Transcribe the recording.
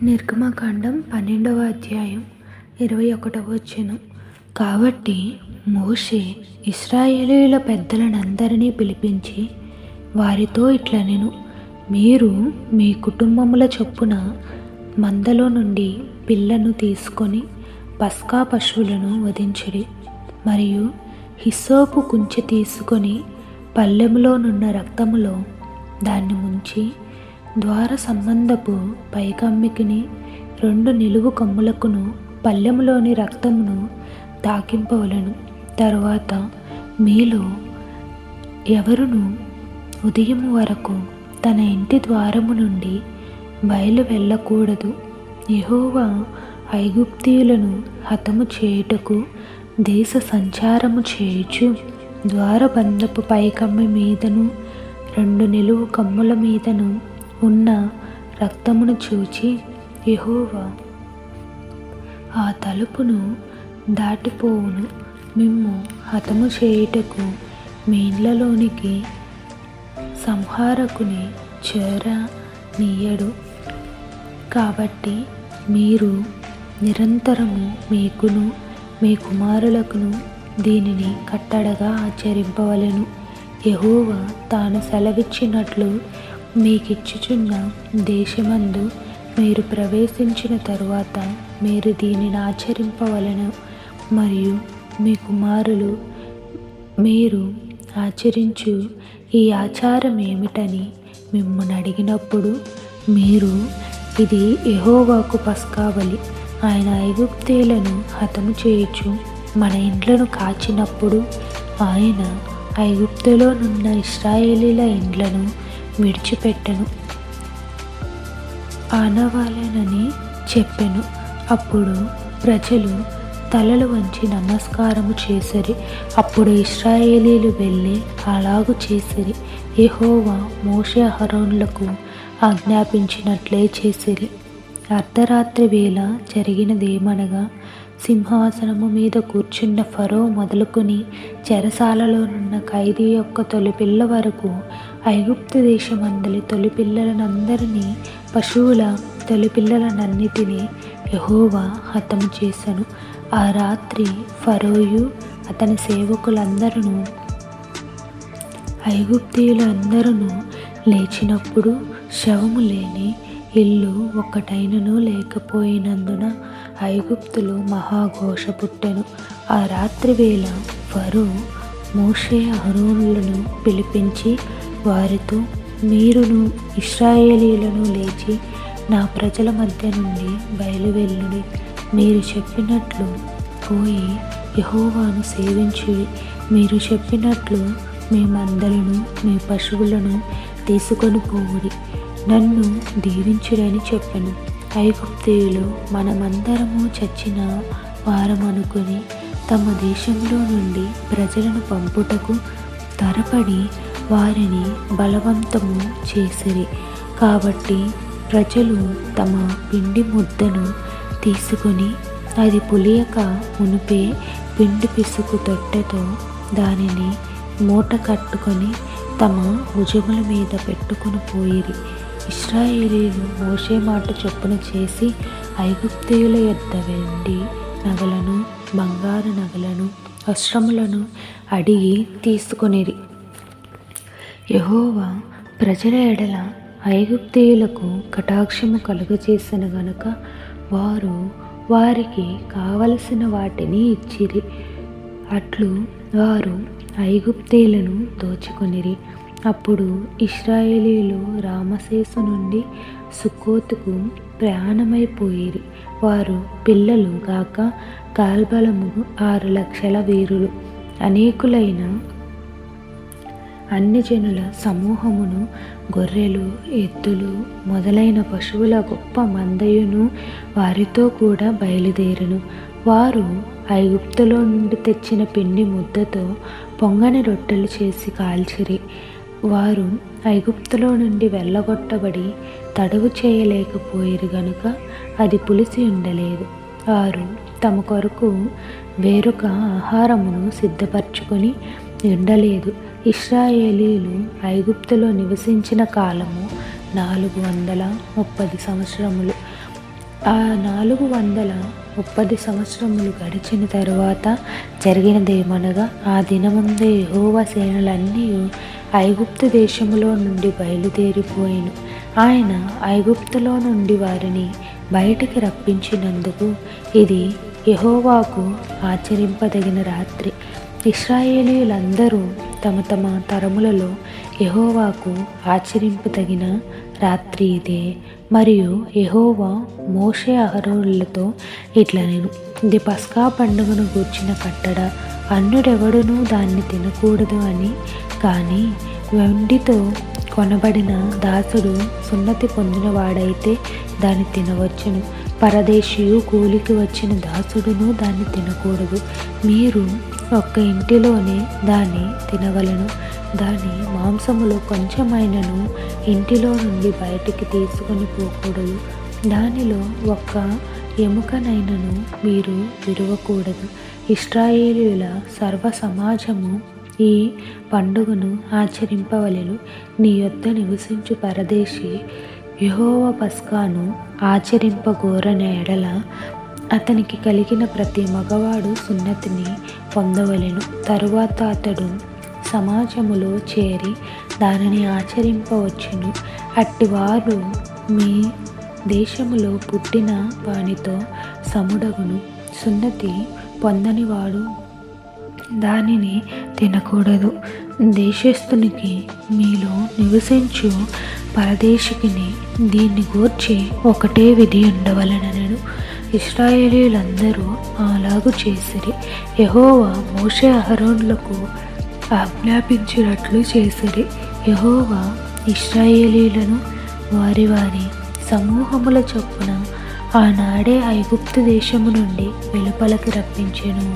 నిర్గమకాండం 12వ అధ్యాయం 21వ వచనం. కాబట్టి మోషే ఇశ్రాయేలీయుల పెద్దలనందరినీ పిలిపించి వారితో ఇట్లనెను, మీరు మీ కుటుంబముల చొప్పున మందలో నుండి పిల్లను తీసుకొని పస్కా పశువులను వధించుడి. మరియు హిస్సోపు కుంచె తీసుకొని పళ్ళెములోనున్న రక్తములో దాన్ని ముంచి ద్వార సంబంధపు పైకమ్మికిని 2 నిలువు కమ్ములకును పళ్ళెములోని రక్తమును తాకింపవలెను. తరువాత మీలో ఎవరును ఉదయం వరకు తన ఇంటి ద్వారము నుండి బయలు వెళ్ళకూడదు. యెహోవా ఐగుప్తీయులను హతము చేయుటకు దేశ సంచారము చేయుచు ద్వారబంధపు పైకమ్మి మీదను 2 నిలువు కమ్ముల మీదను ఉన్న రక్తమును చూచి యెహోవా ఆ తలుపును దాటిపోవును. మిమ్ము హతము చేయుటకు మీ ఇళ్ళలోనికి సంహారకుని చేరనీయడు. కాబట్టి మీరు నిరంతరము మీకును మీ కుమారులకును దీనిని కట్టడగా ఆచరింపవలెను. యెహోవా తాను సెలవిచ్చినట్లు మీకిచ్చుచున్న దేశమందు మీరు ప్రవేశించిన తరువాత మీరు దీనిని ఆచరింపవలెను. మరియు మీ కుమారులు మీరు ఆచరించు ఈ ఆచారం ఏమిటని మిమ్మల్ని అడిగినప్పుడు మీరు, ఇది యెహోవాకు పస్కా బలి. ఆయన ఐగుప్తీయులను హతము చేయుచు మన ఇండ్లను కాచినప్పుడు ఆయన ఐగుప్తులో నున్న ఇశ్రాయేలీల ఇండ్లను విడిచిపెట్టెను ఆనవాలెనని చెప్పెను. అప్పుడు ప్రజలు తలలు వంచి నమస్కారము చేసిరి. అప్పుడు ఇశ్రాయేలీలు వెళ్ళి అలాగు చేసిరి. యెహోవా మోషే అహరోనులకు ఆజ్ఞాపించినట్లే చేసిరి. అర్ధరాత్రి వేళ జరిగినదేమనగా, సింహాసనము మీద కూర్చున్న ఫరో మొదలుకొని చెరసాలలోనున్న ఖైదీ యొక్క తొలిపిల్ల వరకు ఐగుప్తు దేశమందలి తొలిపిల్లలనందరినీ, పశువుల తొలిపిల్లలనన్నిటినీ యెహోవా హతము చేసెను. ఆ రాత్రి ఫరోయు అతని సేవకులందరూ ఐగుప్తీయులందరూ లేచినప్పుడు శవము లేని ఇల్లు ఒక్కటైనను లేకపోయినందున ఐగుప్తులో మహాఘోష పుట్టెను. ఆ రాత్రి వేళ ఫరో మోషే అహరోనులను పిలిపించి వారితో, మీరును ఇశ్రాయేలీయులను లేచి నా ప్రజల మధ్య నుండి బయలువెళ్ళుడి. మీరు చెప్పినట్లు పోయి యెహోవాను సేవించుడి. మీరు చెప్పినట్లు మీ మందలను మీ పశువులను తీసుకొని పోవుడి. నన్ను దీవించుడని చెప్పెను. ఐగుప్తీయులు మనమందరము చచ్చిన వారమనుకొని తమ దేశంలో నుండి ప్రజలను పంపుటకు త్వరపడి వారిని బలవంతము చేసిరి. కాబట్టి ప్రజలు తమ పిండి ముద్దను తీసుకొని అది పులియక మునిపే పిండి పిసుకు తొట్టెతో దానిని మూట కట్టుకొని తమ భుజముల మీద పెట్టుకుని పోయిరి. ఇశ్రాయేలీయులు మోషే మాట చొప్పున చేసి ఐగుప్తీయుల యొద్ద వెండి నగలను బంగారు నగలను వస్త్రములను అడిగి తీసుకొనిరి. యెహోవా ప్రజల ఎడల ఐగుప్తీయులకు కటాక్షము కలుగజేసిన గనుక వారు వారికి కావలసిన వాటిని ఇచ్చిరి. అట్లు వారు ఐగుప్తీయులను దోచుకొనిరి. అప్పుడు ఇశ్రాయేలీయులు రామసేసు నుండి సుక్కోతుకు ప్రయాణమైపోయిరి. వారు పిల్లలు గాక కాల్బలము 6,00,000 వీరులు, అనేకులైన అన్ని జనుల సమూహమును, గొర్రెలు ఎద్దులు మొదలైన పశువుల గొప్ప మందయును వారితో కూడా బయలుదేరెను. వారు ఐగుప్తులో నుండి తెచ్చిన పిండి ముద్దతో పొంగని రొట్టెలు చేసి కాల్చిరి. వారు ఐగుప్తులో నుండి వెళ్ళగొట్టబడి తడవు చేయలేకపోయిరు గనుక అది పులిసి ఉండలేదు. వారు తమ కొరకు వేరొక ఆహారమును సిద్ధపరచుకొని ఉండలేదు. ఇశ్రాయేలీయులు ఐగుప్తులో నివసించిన కాలము 430 సంవత్సరములు. ఆ 430 సంవత్సరములు గడిచిన తరువాత జరిగినదేమనగా, ఆ దినమందే యెహోవా సేనలన్నీ ఐగుప్తు దేశములో నుండి బయలుదేరిపోయెను. ఆయన ఐగుప్తులో నుండి వారిని బయటికి రప్పించినందుకు ఇది యెహోవాకు ఆచరింపదగిన రాత్రి. ఇశ్రాయేలీయులందరూ తమ తమ తరములలో యెహోవాకు ఆచరింపదగిన రాత్రి ఇదే. మరియు యెహోవా మోషే అహరోనులతో ఇట్లనెను, ఇది పస్కా పండుగను గూర్చిన కట్టడ. అన్యుడెవడునూ దాన్ని తినకూడదు అని. కానీ వెండితో కొనబడిన దాసుడు సున్నతి పొందినవాడైతే దాన్ని తినవచ్చును. పరదేశియు కూలికి వచ్చిన దాసుడును దాన్ని తినకూడదు. మీరు ఒక్క ఇంటిలోనే దాన్ని తినవలెను. దాని మాంసములో కొంచెమైనను ఇంటిలో నుండి బయటికి తీసుకొని పోకూడదు. దానిలో ఒక్క ఎముకనైనను మీరు విరువకూడదు. ఇశ్రాయేలీయుల సర్వ సమాజము ఈ పండుగను ఆచరింపవలెను. నీ యొద్ద నివసించు పరదేశి యెహోవా పస్కాను ఆచరింపగోరన ఎడల అతనికి కలిగిన ప్రతి మగవాడు సున్నతిని పొందవలెను. తరువాత అతడు సమాజములో చేరి దానిని ఆచరింపవచ్చును. అట్టివారు మీ దేశములో పుట్టిన వానితో సముడగును. సున్నతి పొందనివాడు దానిని తినకూడదు. దేశస్థునికి మీలో నివసించు పరదేశికిని దీన్ని గూర్చి ఒకటే విధి ఉండవలెనెను. ఇశ్రాయేలీయులందరూ అలాగు చేసిరి. యెహోవా మోషే అహరోనులకు ఆజ్ఞాపించినట్లు చేసిరి. యెహోవా ఇశ్రాయేలీయులను వారి వారి సమూహముల చొప్పున ఆనాడే ఐగుప్తు దేశము నుండి వెలుపలకి రప్పించెను.